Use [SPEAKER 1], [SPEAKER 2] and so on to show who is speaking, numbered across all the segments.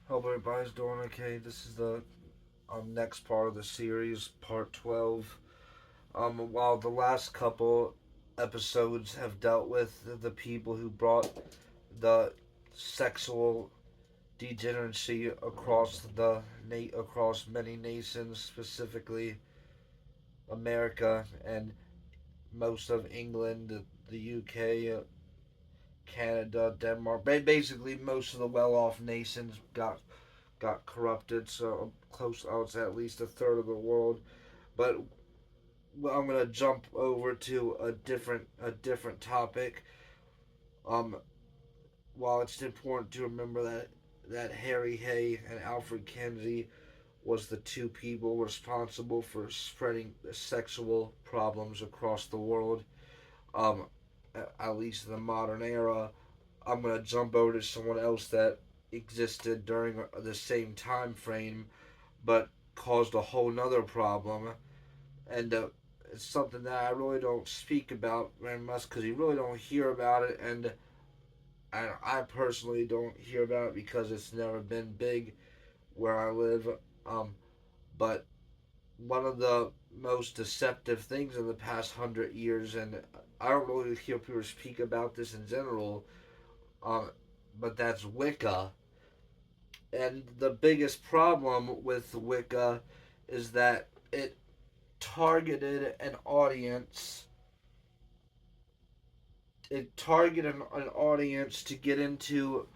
[SPEAKER 1] Hope everybody's doing okay. This is the next part of the series, part 12. While the last couple episodes have dealt with the people who brought the sexual degeneracy across many nations, specifically America and most of England, the UK, Canada, Denmark. Basically, most of the well-off nations got corrupted. So close, I would say at least a third of the world. But I'm gonna jump over to a different topic. Um, while it's important to remember that Harry Hay and Alfred Kinsey was the two people responsible for spreading sexual problems across the world. Um, at least in the modern era. I'm gonna jump over to someone else that existed during the same time frame, but caused a whole nother problem. And it's something that I really don't speak about very much because you really don't hear about it, and I personally don't hear about it because it's never been big where I live. Um, but one of the most deceptive things in the past 100 years, and I don't really hear people speak about this in general, um, but that's Wicca. And the biggest problem with Wicca is that it targeted an audience. It targeted an audience to get into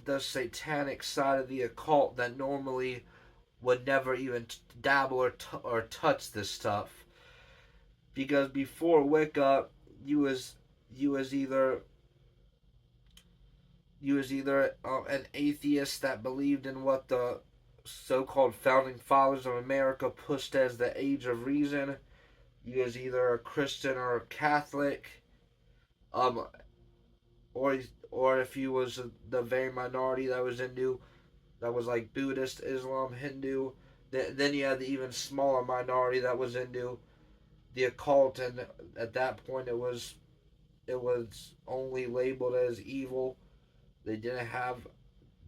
[SPEAKER 1] the satanic side of the occult that normally would never even dabble or touch this stuff. Because before Wicca, you was you was either an atheist that believed in what the so-called founding fathers of America pushed as the age of reason. You was either a Christian or a Catholic, um, or if you was the very minority that was into that was like Buddhist, Islam, Hindu. Then you had the even smaller minority that was into the occult, and at that point it was only labeled as evil. They didn't have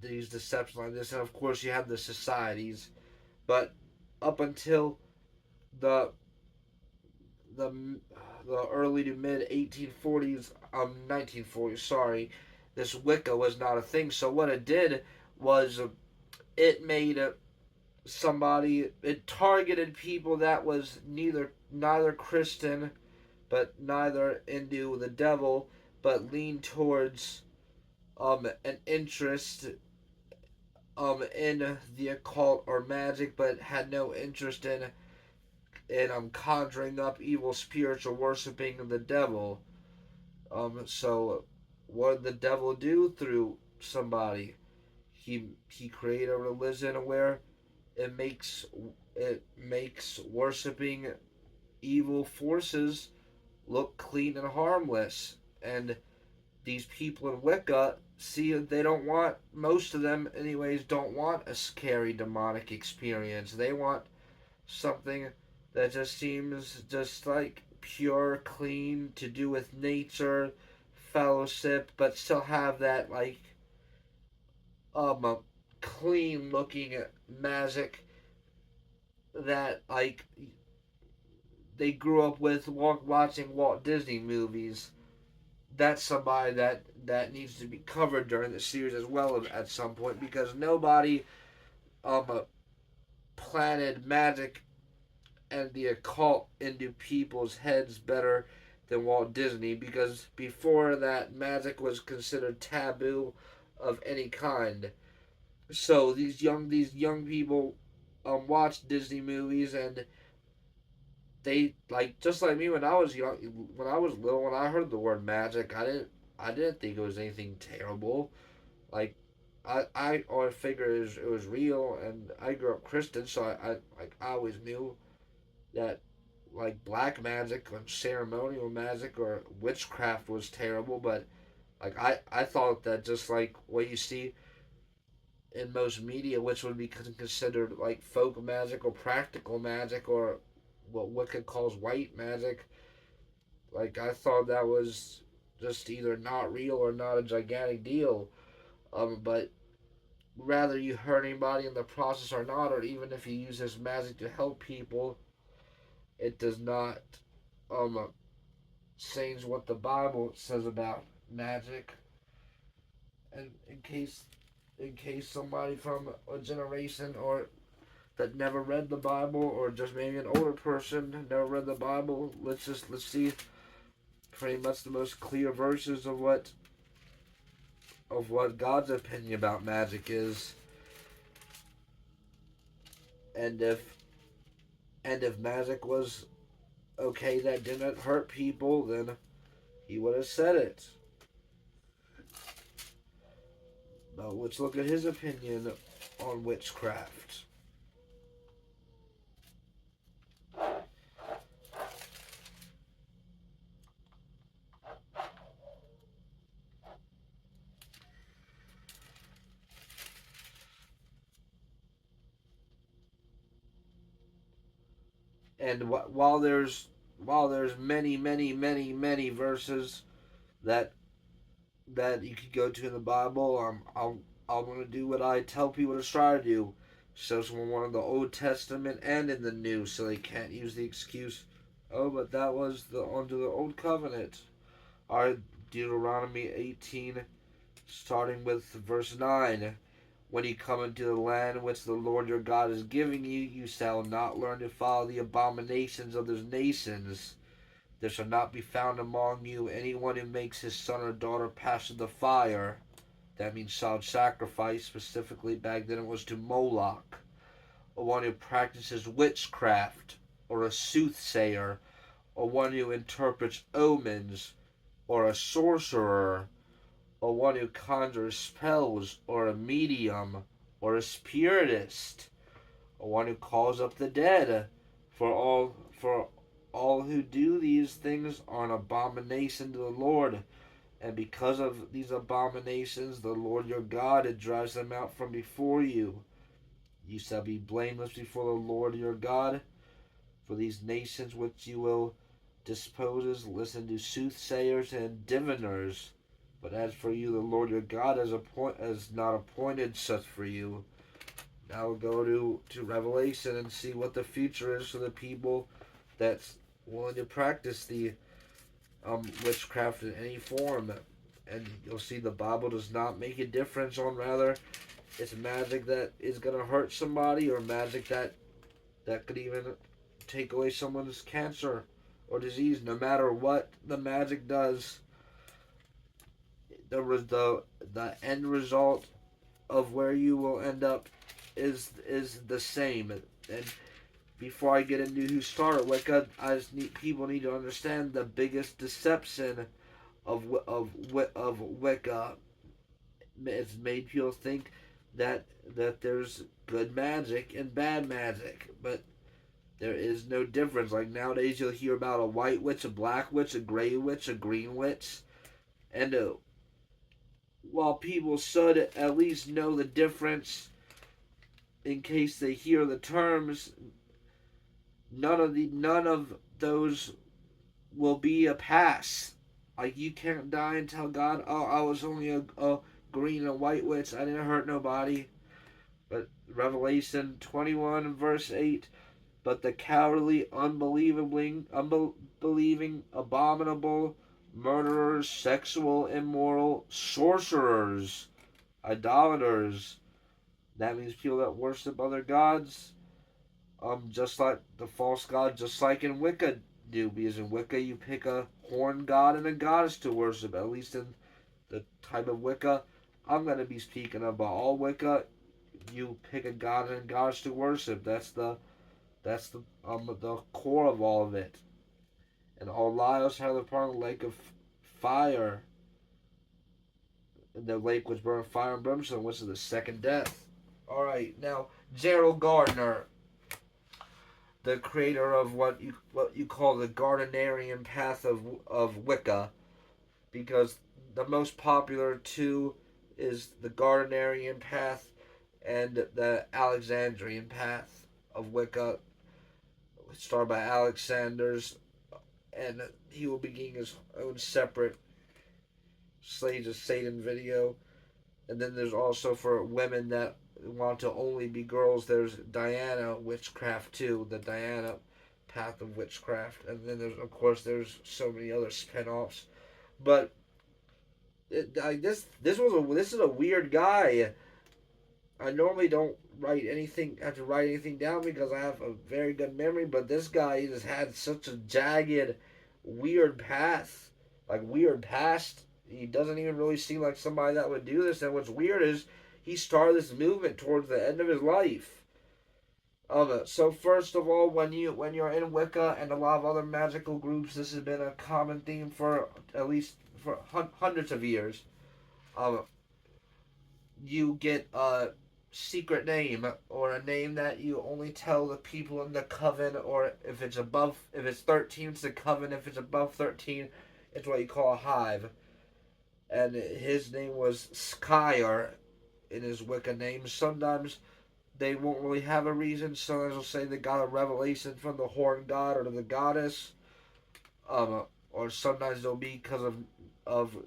[SPEAKER 1] these deceptions like this, and of course you have the societies. But up until the the the early to mid 1840s, 1940s, sorry, this Wicca was not a thing. So what it did was it made it targeted people that was neither Christian but neither into the devil, but leaned towards an interest in the occult or magic, but had no interest in conjuring up evil spirits or worshiping the devil. So what did the devil do through somebody? He created a religion where it makes it makes worshiping evil forces look clean and harmless. And these people in Wicca see they don't want, most of them anyways, don't want a scary demonic experience. They want something that just seems just like pure, clean, to do with nature, fellowship, but still have that like um clean looking magic that like they grew up with watching Walt Disney movies. That's somebody that needs to be covered during the series as well at some point, because nobody um planted magic and the occult into people's heads better than Walt Disney, because before that magic was considered taboo of any kind. So these young people watch Disney movies, and they like, just like me when I was young, when I was little, when I heard the word magic, I didn't think it was anything terrible. Like I figured it was real, and I grew up Christian, so I always knew that like black magic or ceremonial magic or witchcraft was terrible. But like I thought that just like what you see in most media, which would be considered like folk magic or practical magic, or what Wicca calls white magic, like I thought that was just either not real or not a gigantic deal. But whether you hurt anybody in the process or not, or even if you use this magic to help people, it does not change what the Bible says about magic. And in case somebody from a generation or that never read the Bible, or just maybe an older person never read the Bible, let's see pretty much the most clear verses of what God's opinion about magic is. And if magic was okay, that didn't hurt people, then he would have said it. But let's look at his opinion on witchcraft. And while there's many verses that you could go to in the Bible, I'm gonna do what I tell people to try to do. So someone in the Old Testament and in the New, so they can't use the excuse, oh, but that was the under the Old Covenant. All right, Deuteronomy 18, starting with verse 9. When you come into the land which the Lord your God is giving you, you shall not learn to follow the abominations of those nations. There shall not be found among you anyone who makes his son or daughter pass through the fire. That means child sacrifice. Specifically, back then it was to Moloch. Or one who practices witchcraft, or a soothsayer, or one who interprets omens, or a sorcerer, or one who conjures spells, or a medium, or a spiritist, or one who calls up the dead. For all who do these things are an abomination to the Lord. And because of these abominations, the Lord your God drives them out from before you. You shall be blameless before the Lord your God. For these nations which you will dispose listen to soothsayers and diviners. But as for you, the Lord your God has not appointed such for you. Now we'll go to Revelation and see what the future is for the people that's willing to practice the witchcraft in any form. And you'll see the Bible does not make a difference on whether it's magic that is going to hurt somebody, or magic that could even take away someone's cancer or disease. No matter what the magic does, the end result of where you will end up is the same. And before I get into who started Wicca, people need to understand the biggest deception of Wicca. It's made people think that there's good magic and bad magic, but there is no difference. Like nowadays, you'll hear about a white witch, a black witch, a gray witch, a green witch, and while people should at least know the difference in case they hear the terms, none of those will be a pass. Like you can't die and tell God, "Oh, I was only a green and white witch. I didn't hurt nobody." But Revelation 21 verse 8, but the cowardly, unbelieving, abominable, murderers, sexual, immoral, sorcerers, idolaters. That means people that worship other gods, just like the false god, just like in Wicca do. Because in Wicca, you pick a horn god and a goddess to worship. At least in the type of Wicca I'm going to be speaking of. But all Wicca, you pick a god and a goddess to worship. That's the core of all of it. And all liars have the part of the lake of fire. And the lake which burned fire and brimstone, which is the second death. All right, now Gerald Gardner, the creator of what you call the Gardnerian path of Wicca, because the most popular two is the Gardnerian path and the Alexandrian path of Wicca, started by Alexander's, and he will be getting his own separate Slaves of Satan video. And then there's also for women that want to only be girls, there's Diana witchcraft too, the Diana path of witchcraft. And then there's, of course, there's so many other spin-offs. But this is a weird guy. I normally don't write anything have to write anything down because I have a very good memory, but this guy just had such a jagged, weird path, like weird past. He doesn't even really seem like somebody that would do this. And what's weird is he started this movement towards the end of his life. So first of all, when you're in Wicca and a lot of other magical groups, this has been a common theme for at least for hundreds of years. Um, you get a secret name or a name that you only tell the people in the coven, or if it's 13 it's the coven, if it's above 13 it's what you call a hive. And his name was Skyer in his Wicca name. Sometimes they won't really have a reason. Sometimes they'll say they got a revelation from the horn god or the goddess. Or sometimes it'll be because of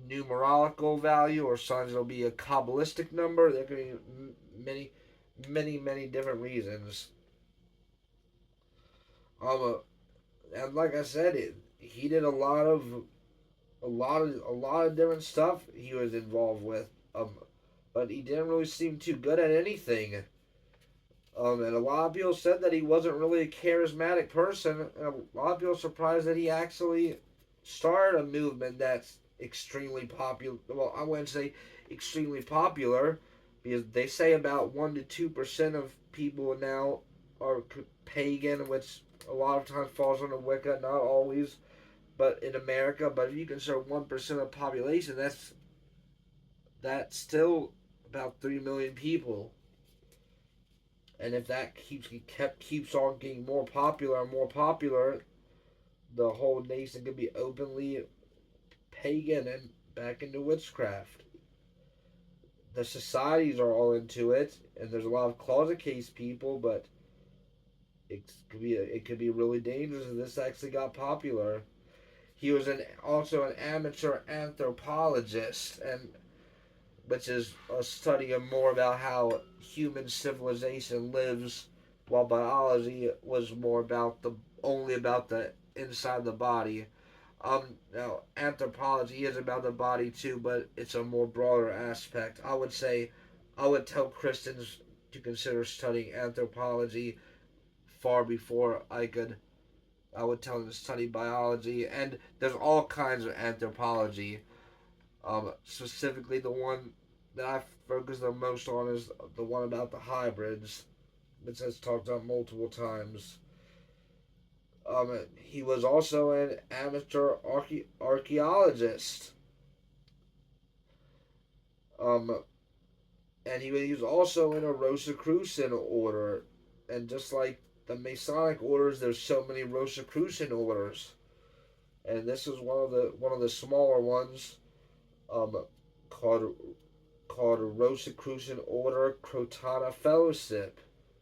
[SPEAKER 1] numerological value, or sometimes it'll be a kabbalistic number. There could be many, many different reasons. Um, and like I said, he did a lot of different stuff he was involved with. But he didn't really seem too good at anything. And a lot of people said that he wasn't really a charismatic person. And a lot of people are surprised that he actually started a movement that's extremely popular. Well, I wouldn't say extremely popular, because they say about 1 to 2% of people now are pagan, which a lot of times falls under Wicca, not always, but in America. But if you consider 1% of the population, that's still about 3 million people. And if that keeps on getting more popular and more popular, the whole nation could be openly pagan and back into witchcraft. The societies are all into it, and there's a lot of closet case people, but it could be really dangerous if this actually got popular. He was also an amateur anthropologist, and which is a study of more about how human civilization lives, while biology was more about the only about the inside of the body. Now anthropology is about the body too, but it's a more broader aspect. I would tell Christians to consider studying anthropology far before I would tell them to study biology. And there's all kinds of anthropology. Specifically, the one that I focus the most on is the one about the hybrids, which has talked about multiple times. He was also an amateur archaeologist. Um, and he was also in a Rosicrucian order. And just like the Masonic orders, there's so many Rosicrucian orders. And this is one of the smaller ones, um, called Rosicrucian Order Crotona Fellowship.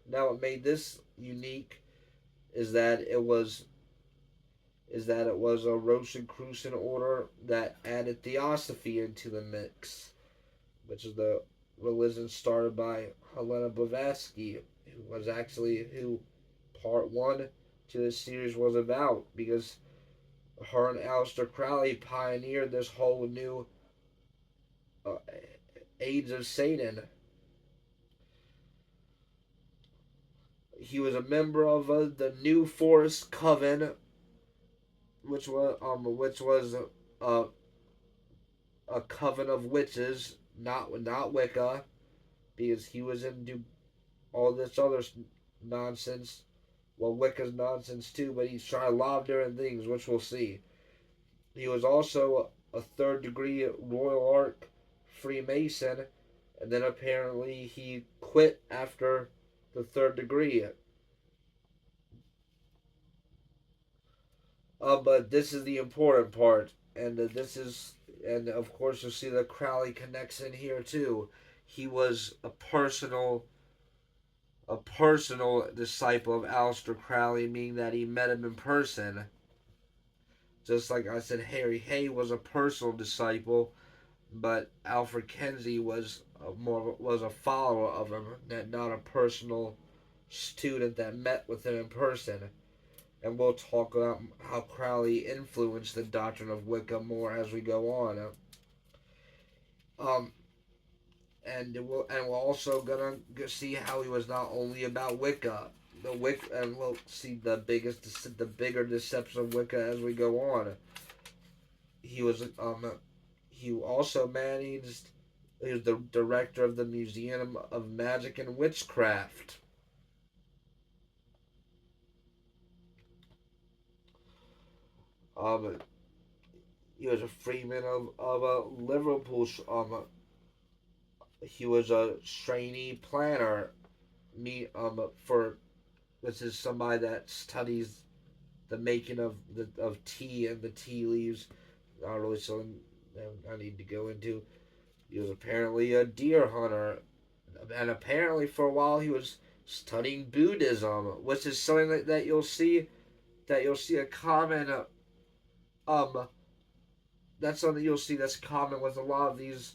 [SPEAKER 1] Now, what made this unique is that it was a Rosicrucian order that added Theosophy into the mix, which is the religion started by Helena Blavatsky, who part one to this series was about, because her and Aleister Crowley pioneered this whole new uh, age of Satan. He was a member of the New Forest Coven, which was uh, a coven of witches, not Wicca, because he was into all this other nonsense. Well, Wicca's nonsense too, but he's trying a lot of different things, which we'll see. He was also a third degree Royal Ark Freemason, and then apparently he quit after the third degree. But this is the important part, and of course you'll see the Crowley connection here too. He was a personal disciple of Aleister Crowley, meaning that he met him in person. Just like I said, Harry Hay was a personal disciple, but Alfred Kinsey was a follower of him, not a personal student that met with him in person. And we'll talk about how Crowley influenced the doctrine of Wicca more as we go on. Um, and we're also gonna see how he was not only about Wicca, and we'll see the bigger deception of Wicca as we go on. He was he also managed. He was the director of the Museum of Magic and Witchcraft. Um, he was a freeman of Liverpool. He was a trainee planner. For This is somebody that studies the making of tea and the tea leaves. Not really something I need to go into. He was apparently a deer hunter, and apparently for a while he was studying Buddhism, which is something that you'll see a common um that's something you'll see that's common with a lot of these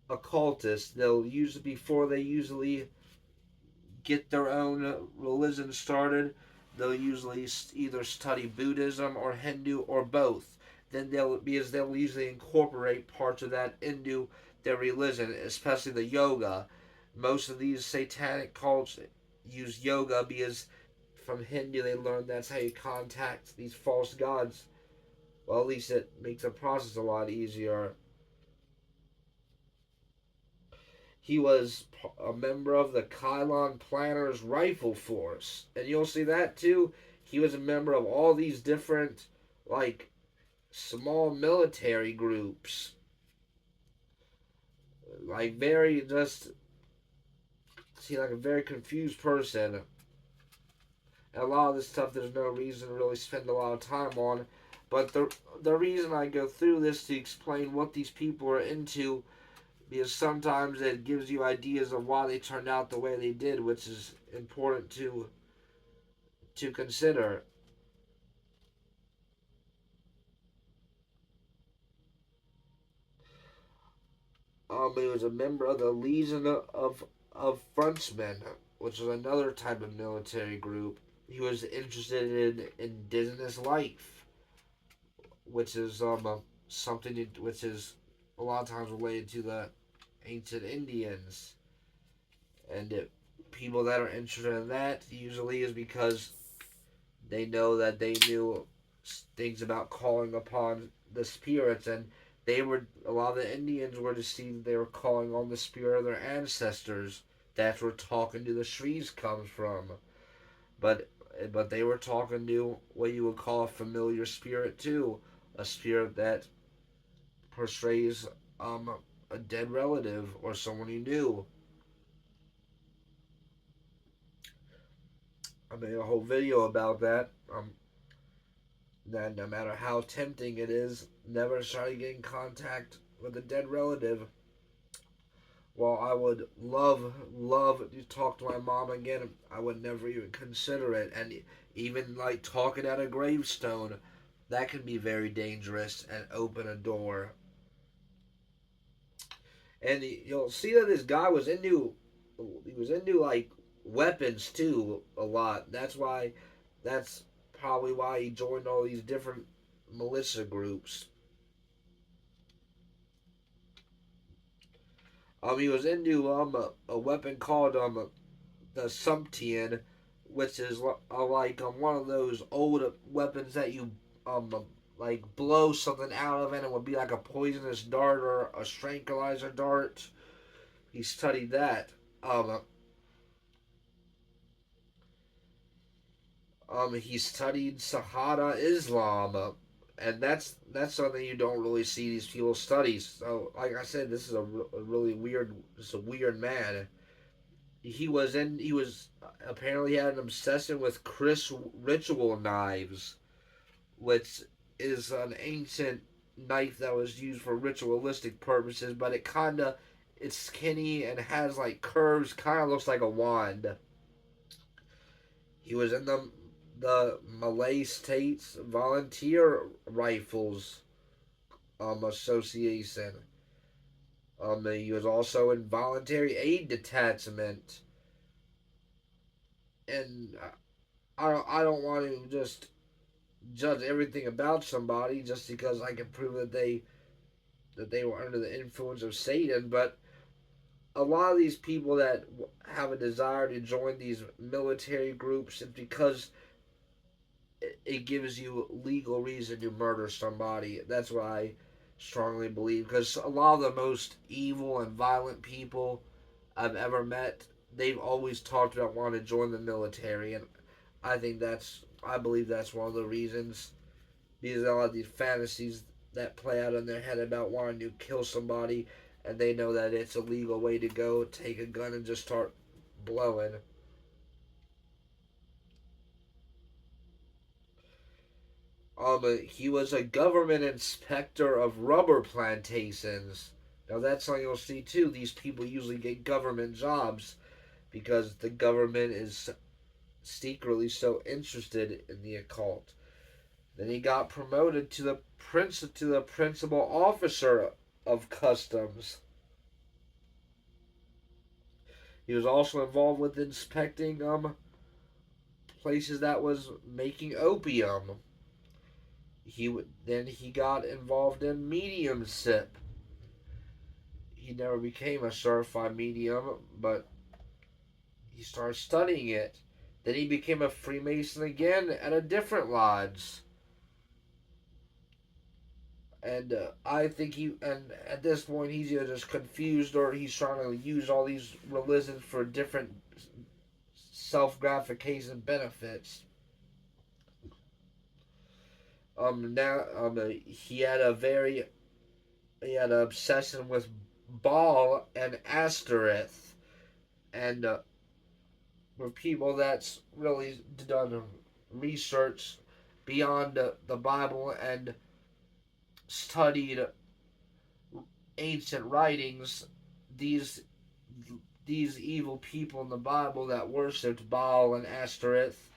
[SPEAKER 1] occultists. They'll usually before they usually get their own religion started, they'll usually either study Buddhism or Hindu or both. Then they'll usually incorporate parts of that into their religion, especially the yoga. Most of these satanic cults use yoga because from Hindu they learned that's how you contact these false gods. Well, at least it makes the process a lot easier. He was a member of the Kylon Planners Rifle Force. And you'll see that too. He was a member of all these different, like, small military groups. Like, very just, see, like a very confused person. And a lot of this stuff there's no reason to really spend a lot of time on. But the reason I go through this to explain what these people are into, because sometimes it gives you ideas of why they turned out the way they did, which is important to consider. He was a member of the Legion of Frentsmen, which is another type of military group. He was interested in indigenous life, which is which is a lot of times related to the ancient Indians, and people that are interested in that usually is because they know that they knew things about calling upon the spirits, and they were a lot of the Indians were deceived. They were calling on the spirit of their ancestors. That's where talking to the trees comes from. But but they were talking to what you would call a familiar spirit too, a spirit that portrays a dead relative or someone you knew. I made a whole video about that. That no matter how tempting it is, never try to get in contact with a dead relative. While I would love to talk to my mom again, I would never even consider it. And even like talking at a gravestone, that can be very dangerous and open a door. And you'll see that this guy was into like weapons too a lot. That's probably why he joined all these different militia groups. He was into a weapon called the Sumptian, which is like one of those old weapons that you like blow something out of, and it would be like a poisonous dart or a tranquilizer dart. He studied that. Um, he studied Sahada Islam, and that's something you don't really see these people study. So, like I said, this is a really weird, just a weird man. He was apparently had an obsession with Chris ritual knives, which is an ancient knife that was used for ritualistic purposes, but it's skinny and has like curves, kind of looks like a wand. He was in the Malay States Volunteer Rifles Association. He was also in voluntary aid detachment, and I don't want to just judge everything about somebody just because I can prove that they were under the influence of Satan. But a lot of these people that have a desire to join these military groups, it's because it gives you legal reason to murder somebody. That's what I strongly believe. Because a lot of the most evil and violent people I've ever met, they've always talked about wanting to join the military, and I believe that's one of the reasons. Because a lot of these fantasies that play out in their head about wanting to kill somebody, and they know that it's a legal way to go, take a gun and just start blowing. He was a government inspector of rubber plantations. Now that's something you'll see too. These people usually get government jobs because the government is secretly so interested in the occult. Then he got promoted to the principal officer of customs. He was also involved with inspecting places that was making opium. He got involved in mediumship. He never became a certified medium, but he started studying it. Then he became a Freemason again at a different lodge. And I think and at this point, he's either just confused or he's trying to use all these religions for different self gratification benefits. Now, he had an obsession with Baal and Astereth, and for people that's really done research beyond the Bible and studied ancient writings, these these evil people in the Bible that worshipped Baal and Ashtoreth,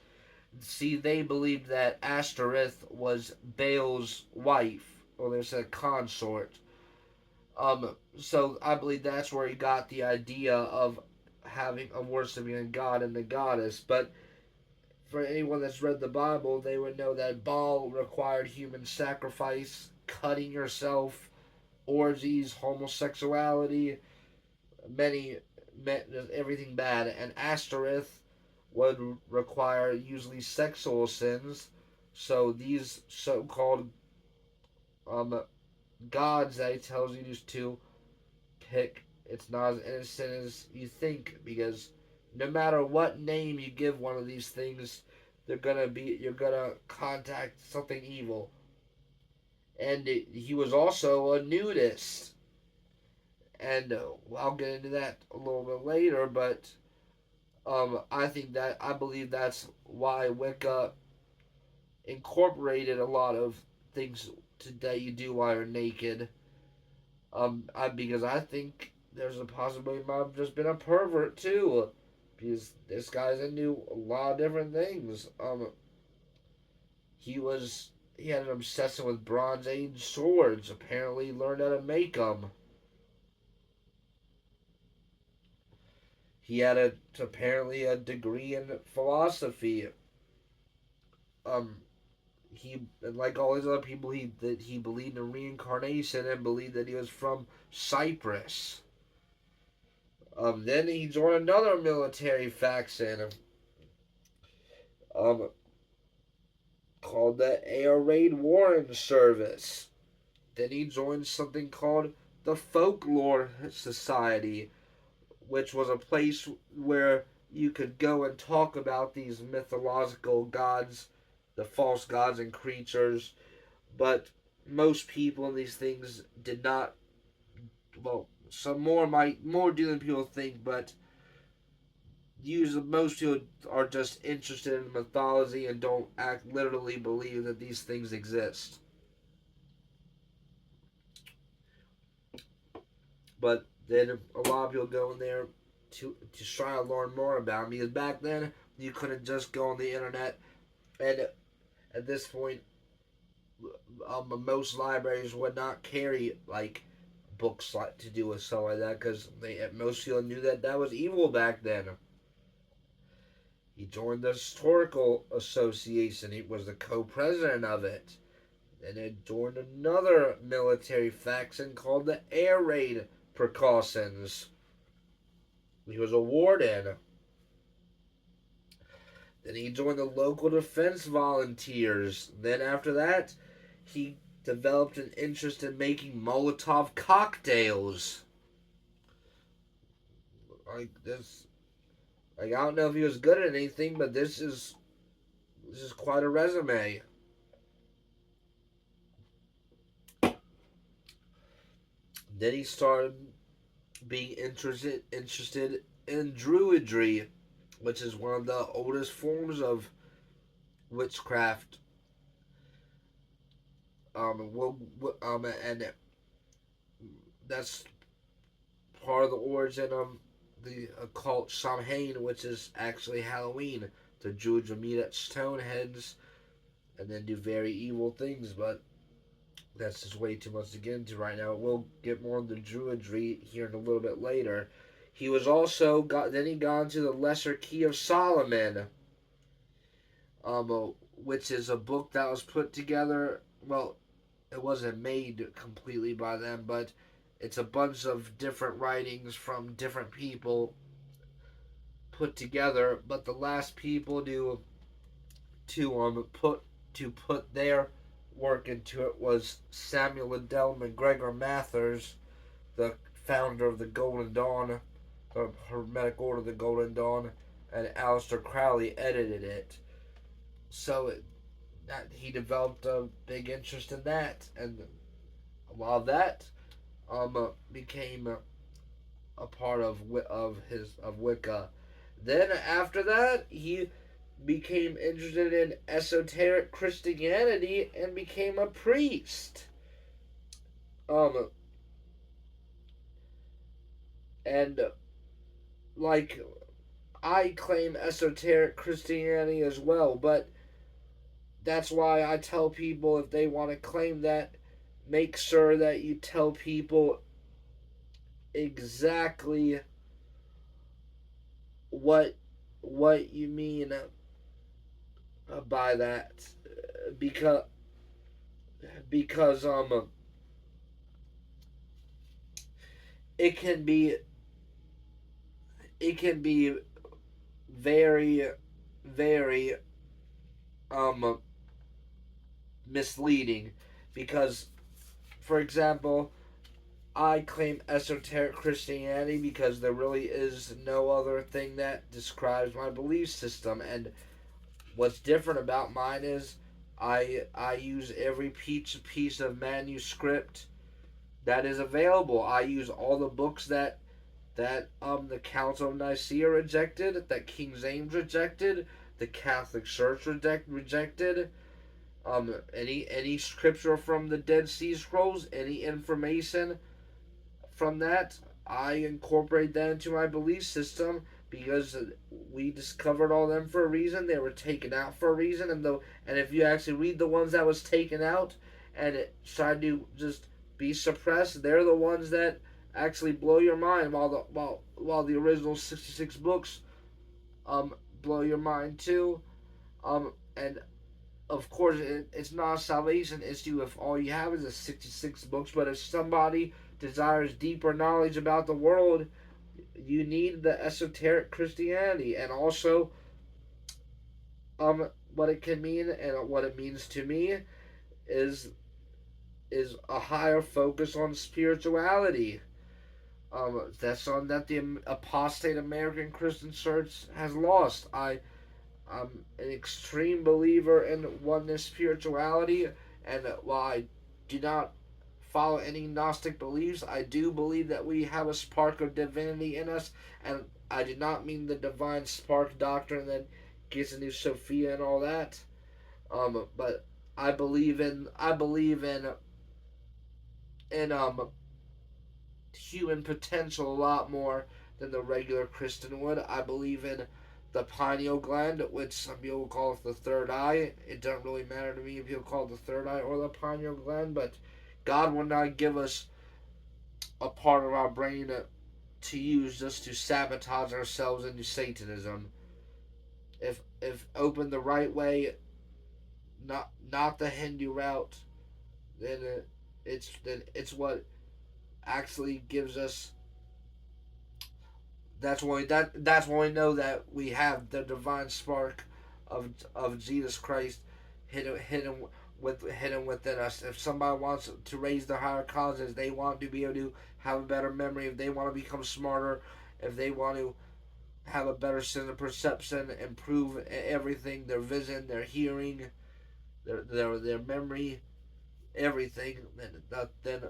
[SPEAKER 1] see, they believed that Ashtoreth was Baal's wife, or there's a consort. So I believe that's where he got the idea of having a worshiping a god and the goddess. But for anyone that's read the Bible, they would know that Baal required human sacrifice, cutting yourself, orgies, homosexuality, many, everything bad. And Ashtoreth would require usually sexual sins. So these so-called um, gods that he tells you to pick, it's not as innocent as you think, because no matter what name you give one of these things, you're gonna contact something evil. And he was also a nudist, and I'll get into that a little bit later. But I believe that's why Wicca incorporated a lot of things that you do while you're naked. Because I think there's a possibility he might have just been a pervert too, because this guy's into a lot of different things. He had an obsession with Bronze Age swords. Apparently, he learned how to make them. He had apparently a degree in philosophy. Um, he like all these other people, he believed in reincarnation and believed that he was from Cyprus. Then he joined another military faction um, called the Air Raid Warren Service. Then he joined something called the Folklore Society, which was a place where you could go and talk about these mythological gods, the false gods and creatures. But most people in these things did not. Well, some more do than people think, but most people are just interested in mythology and don't act literally believe that these things exist. But then a lot of people go in there to try to learn more about them, because back then you couldn't just go on the internet, and at this point most libraries would not carry like books like to do with stuff like that because most people knew that that was evil back then. He joined the Historical Association. He was the co-president of it. Then he joined another military faction called the Air Raid Precautions. He was a warden. Then he joined the local defense volunteers. Then after that, he developed an interest in making Molotov cocktails. Like this, like I don't know if he was good at anything, but this is quite a resume. Then he started being interested in druidry, which is one of the oldest forms of witchcraft. And that's part of the origin of the occult Samhain, which is actually Halloween. The Druids would meet at Stoneheads and then do very evil things, but that's just way too much to get into right now. We'll get more into Druidry here in a little bit later. He was also then he got into the Lesser Key of Solomon, which is a book that was put together. Well, it wasn't made completely by them, but it's a bunch of different writings from different people put together. But the last people to put their work into it was Samuel Adele McGregor Mathers, the founder of the Golden Dawn, the Hermetic Order of the Golden Dawn, and Aleister Crowley edited it. So he developed a big interest in that, and while that became a part of Wicca. Then after that, he became interested in esoteric Christianity and became a priest. Um, and like I claim esoteric Christianity as well, but that's why I tell people if they want to claim that, make sure that you tell people exactly what you mean by that, because because it can be very very misleading, because for example, I claim esoteric Christianity because there really is no other thing that describes my belief system. And what's different about mine is I use every piece of manuscript that is available. I use all the books that the Council of Nicaea rejected, that King James rejected, the Catholic Church rejected. Any scripture from the Dead Sea Scrolls, any information from that, I incorporate that into my belief system because we discovered all them for a reason. They were taken out for a reason, and if you actually read the ones that was taken out and it tried to just be suppressed, they're the ones that actually blow your mind. While the original 66 books blow your mind too. And of course, it's not a salvation issue if all you have is the 66 books, but if somebody desires deeper knowledge about the world, you need the esoteric Christianity. And also, what it can mean and what it means to me is a higher focus on spirituality. That's something that the apostate American Christian Church has lost. I'm an extreme believer in oneness spirituality, and while I do not follow any Gnostic beliefs, I do believe that we have a spark of divinity in us, and I do not mean the divine spark doctrine that gets into Sophia and all that. But I believe in human potential a lot more than the regular Christian would. I believe in the pineal gland, which some people call the third eye. It doesn't really matter to me if you call it the third eye or the pineal gland, but God will not give us a part of our brain to use just to sabotage ourselves into Satanism. If opened the right way, not the Hindu route, then it's what actually gives us. That's when we know that we have the divine spark of Jesus Christ hidden within us. If somebody wants to raise their higher causes, they want to be able to have a better memory. If they want to become smarter, if they want to have a better sense of perception, improve everything, their vision, their hearing, their memory, everything. Then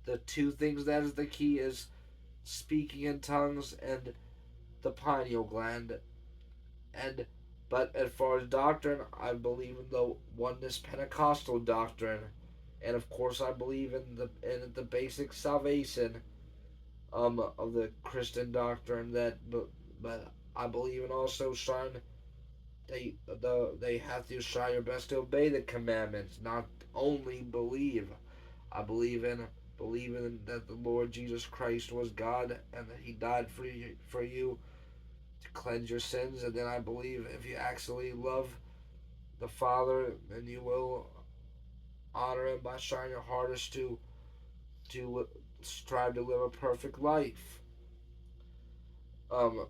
[SPEAKER 1] the two things that is the key is speaking in tongues and the pineal gland. And but as far as doctrine, I believe in the oneness Pentecostal doctrine, and of course I believe in the basic salvation of the Christian doctrine. But I believe in also showing they have to try your best to obey the commandments, not only believe. I believe in that the Lord Jesus Christ was God and that He died for you to cleanse your sins. And then I believe if you actually love the Father, then you will honor Him by trying your hardest to strive to live a perfect life. Um,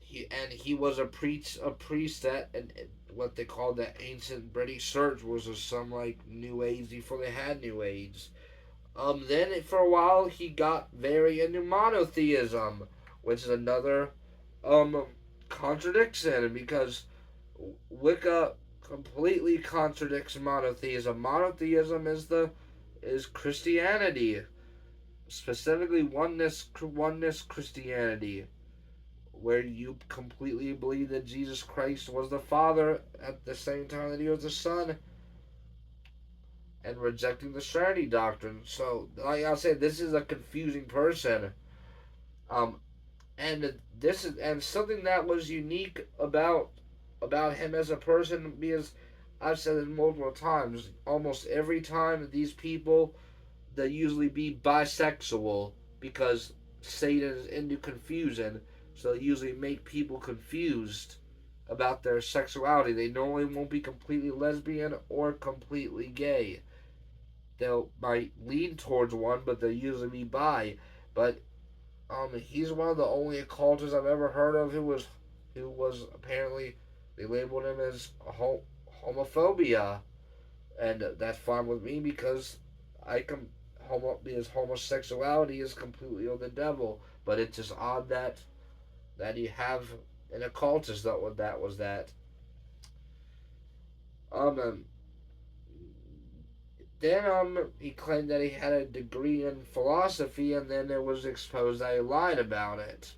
[SPEAKER 1] he was a priest that and what they called the ancient British Church was some like New Age before they had New Age. Then for a while he got very into monotheism, which is another um contradiction because Wicca completely contradicts monotheism. Monotheism is Christianity, specifically oneness Christianity, where you completely believe that Jesus Christ was the Father at the same time that He was the Son, and rejecting the Trinity doctrine. So, like I said, this is a confusing person. Um, and something that was unique about him as a person, because I've said it multiple times. Almost every time these people, they usually be bisexual because Satan is into confusion. So they usually make people confused about their sexuality. They normally won't be completely lesbian or completely gay. They'll might lean towards one, but they'll usually be bi. But he's one of the only occultists I've ever heard of who was apparently they labeled him as homophobia, and that's fine with me because I can his homosexuality is completely of the devil. But it's just odd that you have an occultist that was that. And then he claimed that he had a degree in philosophy, and then it was exposed that he lied about it.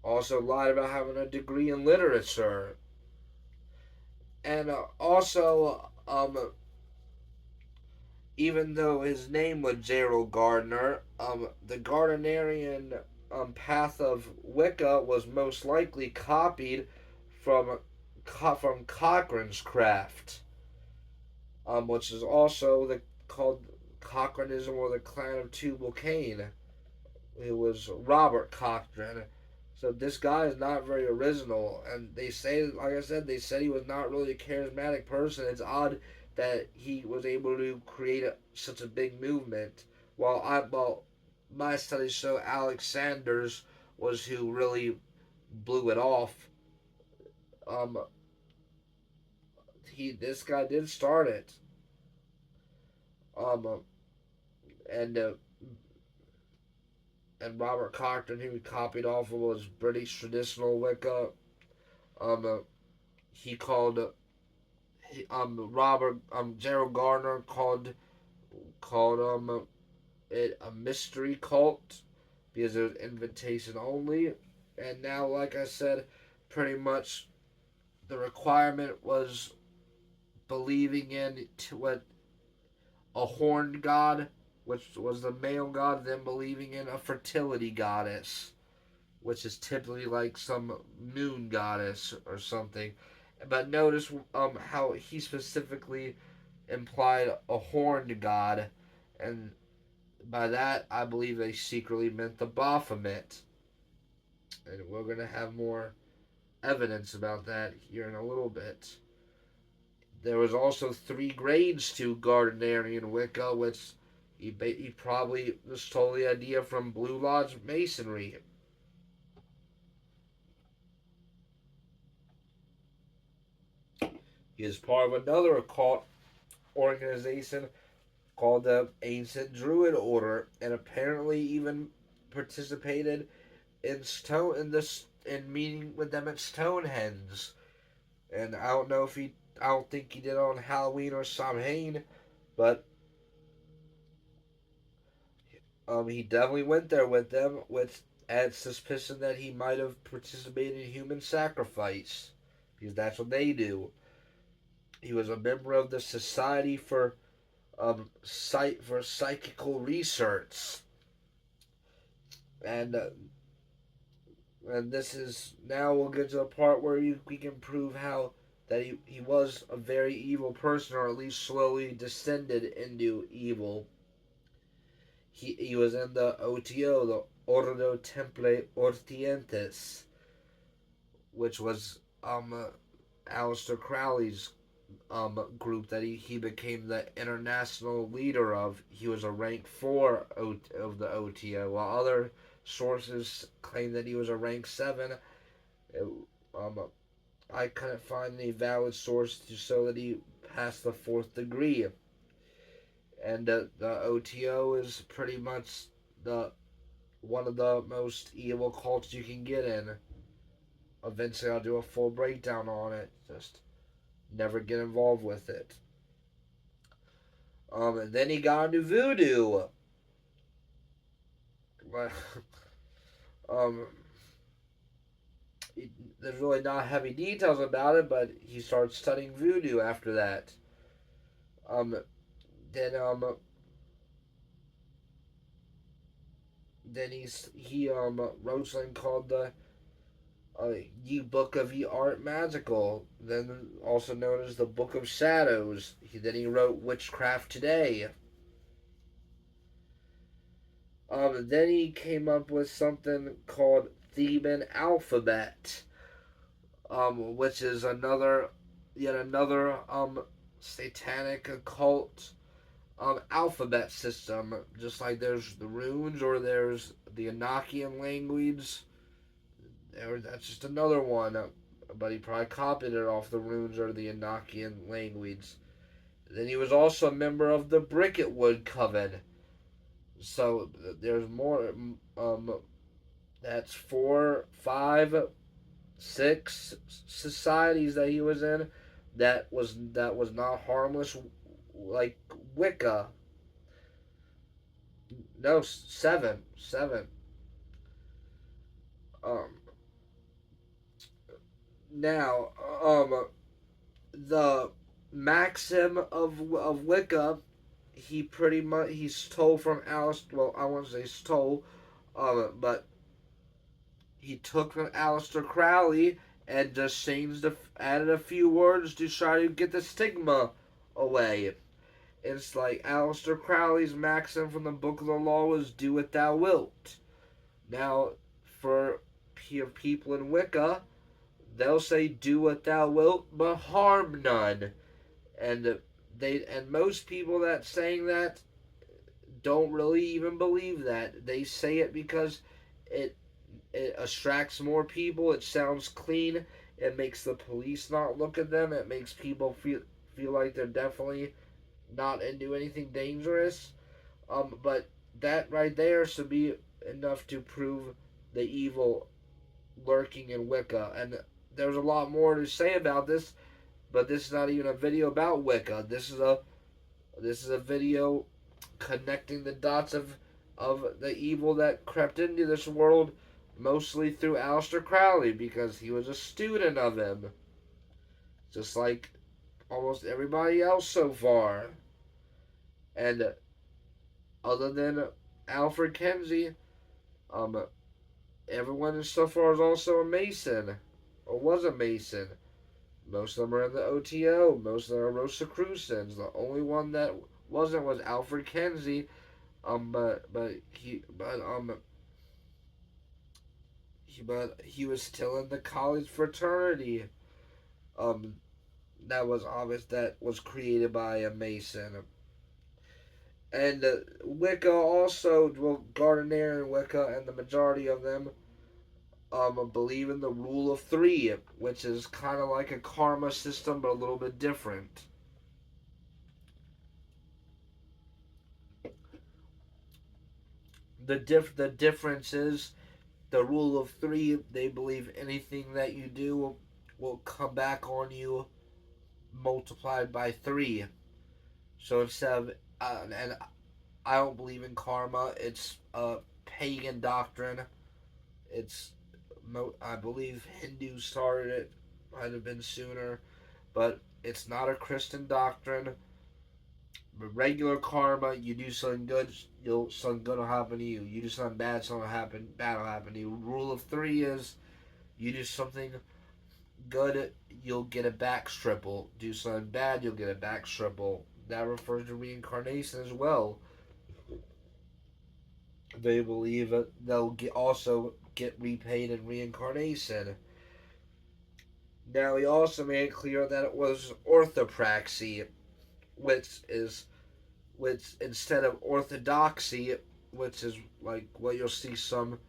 [SPEAKER 1] Also lied about having a degree in literature, and also even though his name was Gerald Gardner, the Gardnerian path of Wicca was most likely copied from Cochrane's craft, which is also called Cochranism or the Clan of Tubal Cain. It was Robert Cochrane. So this guy is not very original, and they say, like I said, they said he was not really a charismatic person. It's odd that he was able to create such a big movement. While my studies show Alex Sanders was who really blew it off. Um, this guy did start it. Um, and and Robert Cochrane, who he copied off of, was British traditional Wicca. Um, uh, he called Robert Gerald Gardner called it a mystery cult because it was invitation only, and now, like I said, pretty much the requirement was believing in what a horned god, which was the male god, then believing in a fertility goddess, which is typically like some moon goddess or something. But notice how he specifically implied a horned god, and by that I believe they secretly meant the Baphomet. And we're going to have more evidence about that here in a little bit. There was also three grades to Gardnerian Wicca, which he probably stole the idea from Blue Lodge Masonry. He is part of another occult organization called the Ancient Druid Order, and apparently even participated in meeting with them at Stonehenge. And I don't think he did it on Halloween or Samhain, but he definitely went there with them, with at suspicion that he might have participated in human sacrifice, because that's what they do. He was a member of the Society for Psychical Research, and this is now we'll get to the part where we can prove how that he was a very evil person, or at least slowly descended into evil. He was in the OTO, the Ordo Temple Ortientis, which was Aleister Crowley's group that he became the international leader of. He was a rank 4 of the OTO, while other sources claim that he was a rank 7. It, um, I couldn't find any valid source to show that he passed the 4th degree. And the OTO is pretty much the one of the most evil cults you can get in. Eventually, I'll do a full breakdown on it. Just never get involved with it. And then he got into voodoo. um, there's really not heavy details about it, but he started studying voodoo after that. Um, then then he wrote something called the Ye Book of Ye Art Magical, then also known as the Book of Shadows. Then he wrote Witchcraft Today. Then he came up with something called Theban Alphabet, which is yet another satanic occult alphabet system. Just like there's the runes or there's the Enochian language. That's just another one, but he probably copied it off the runes or the Enochian language. Then he was also a member of the Bricketwood Coven. So there's more. That's 4, 5, 6 societies that he was in. That was not harmless, like Wicca. No, 7, 7. Um, now, the maxim of Wicca, he stole from Alice. Well, I won't say stole, but he took from Aleister Crowley and just added a few words to try to get the stigma away. It's like Aleister Crowley's maxim from the Book of the Law was "Do what thou wilt." Now, for people in Wicca, they'll say "Do what thou wilt, but harm none," and most people that saying that don't really even believe that. They say it because it attracts more people. It sounds clean. It makes the police not look at them. It makes people feel like they're definitely not into anything dangerous. But that right there should be enough to prove the evil lurking in Wicca. And there's a lot more to say about this, but this is not even a video about Wicca. This is a video connecting the dots of the evil that crept into this world, mostly through Aleister Crowley, because he was a student of him, just like almost everybody else so far. And other than Alfred Kenzie, everyone so far is also a Mason, or was a Mason. Most of them are in the OTO. Most of them are Rosicrucians. The only one that wasn't was Alfred Kenzie. But he was still in the college fraternity. Um, that was obvious. That was created by a Mason. And Wicca also, well, Gardnerian Wicca, and the majority of them believe in the rule of three, which is kind of like a karma system, but a little bit different. The difference is the rule of three. They believe anything that you do will come back on you multiplied by three. So instead of and I don't believe in karma. It's a pagan doctrine. It's I believe Hindus started it. Might have been sooner, but it's not a Christian doctrine. Regular karma, you do something good, something good will happen to you. You do something bad, bad will happen to you. Rule of three is you do something good, you'll get a back triple. Do something bad, you'll get a back triple. That refers to reincarnation as well. They believe that they'll also get repaid in reincarnation. Now he also made it clear that it was orthopraxy, which is which instead of orthodoxy, which is like what you'll see some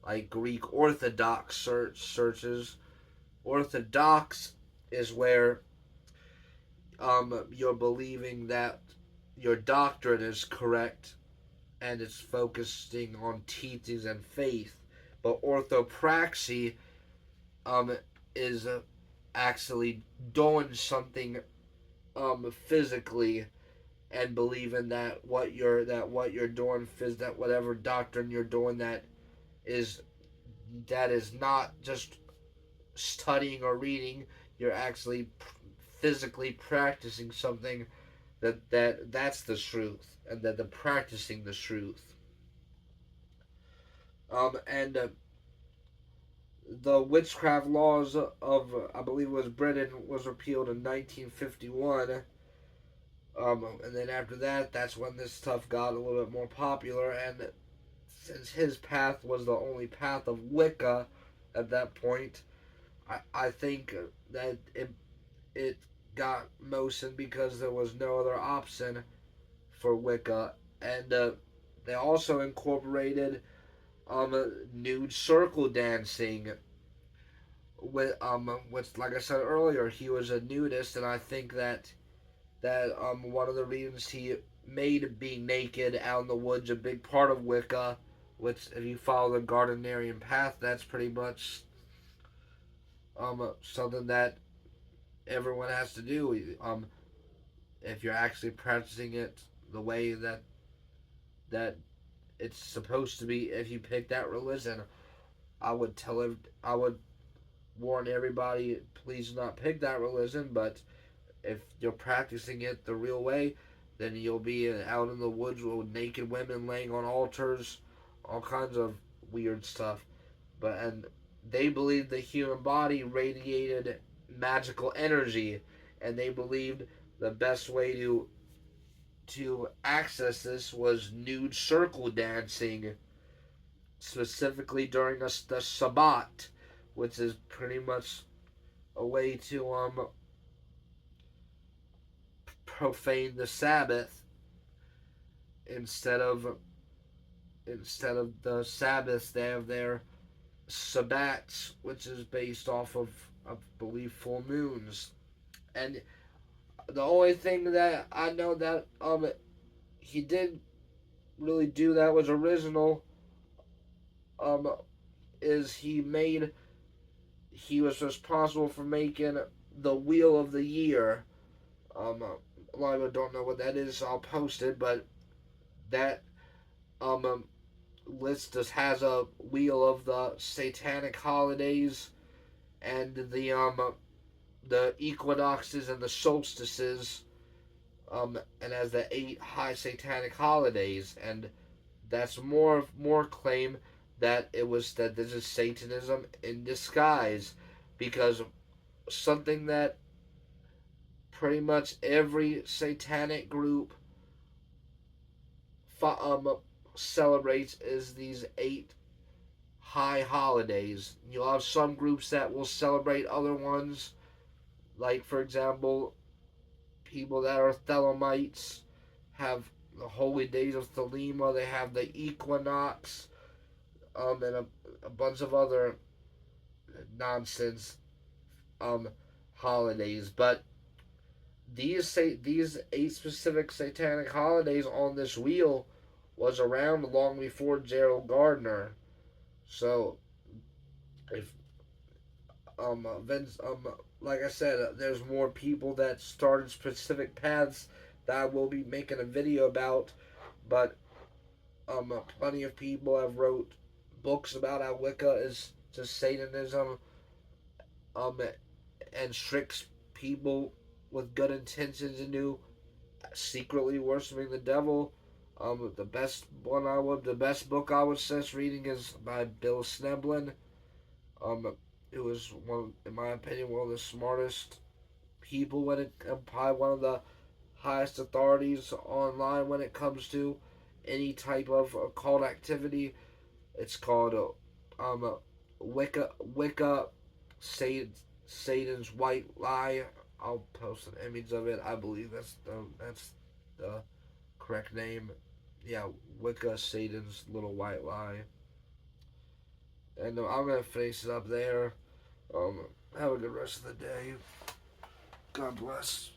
[SPEAKER 1] like Greek Orthodox searches. Orthodox is where you're believing that your doctrine is correct and it's focusing on teachings and faith. But orthopraxy um, is actually doing something physically and believing that what you're doing that whatever doctrine you're doing is that is not just studying or reading. You're actually physically practicing something that's the truth, and that the practicing the truth. And the witchcraft laws of I believe it was Britain was repealed in 1951. And then after that, that's when this stuff got a little bit more popular. And since his path was the only path of Wicca at that point, I think that it got motion because there was no other option for Wicca. And they also incorporated nude circle dancing. Which, like I said earlier, he was a nudist, and I think that one of the reasons he made being naked out in the woods a big part of Wicca, which if you follow the Gardnerian path, that's pretty much something that everyone has to do. If you're actually practicing it the way that it's supposed to be, if you pick that religion, I would warn everybody, please do not pick that religion. But if you're practicing it the real way, then you'll be out in the woods with naked women laying on altars, all kinds of weird stuff. And they believed the human body radiated magical energy, and they believed the best way to access this was nude circle dancing, specifically during the Sabbat, which is pretty much a way to profane the Sabbath instead of the Sabbath. They have their Sabbats, which is based off of I believe full moons. And the only thing that I know that he did really do that was original um is he was responsible for making the Wheel of the Year. A lot of people don't know what that is, so I'll post it. But that um list just has a wheel of the satanic holidays and the equinoxes and the solstices, and as the 8 high satanic holidays. And that's more claim that this is Satanism in disguise, because something that pretty much every satanic group celebrates is these 8 high holidays. You'll have some groups that will celebrate other ones, like for example, people that are Thelemites have the holy days of Thelema. They have the equinox, and a bunch of other nonsense um holidays. But these 8 specific satanic holidays on this wheel was around long before Gerald Gardner. So if Vince like I said, there's more people that started specific paths that I will be making a video about. But plenty of people have wrote books about how Wicca is just Satanism, um, and tricks people with good intentions into secretly worshiping the devil. The best book I would suggest reading is by Bill Sneblin. Who is in my opinion, one of the smartest people when it probably one of the highest authorities online when it comes to any type of occult activity. It's called Wicca, Satan's White Lie. I'll post an image of it. I believe that's the correct name. Yeah, Wicca, Satan's Little White Lie. And I'm gonna finish it up there. Have a good rest of the day. God bless.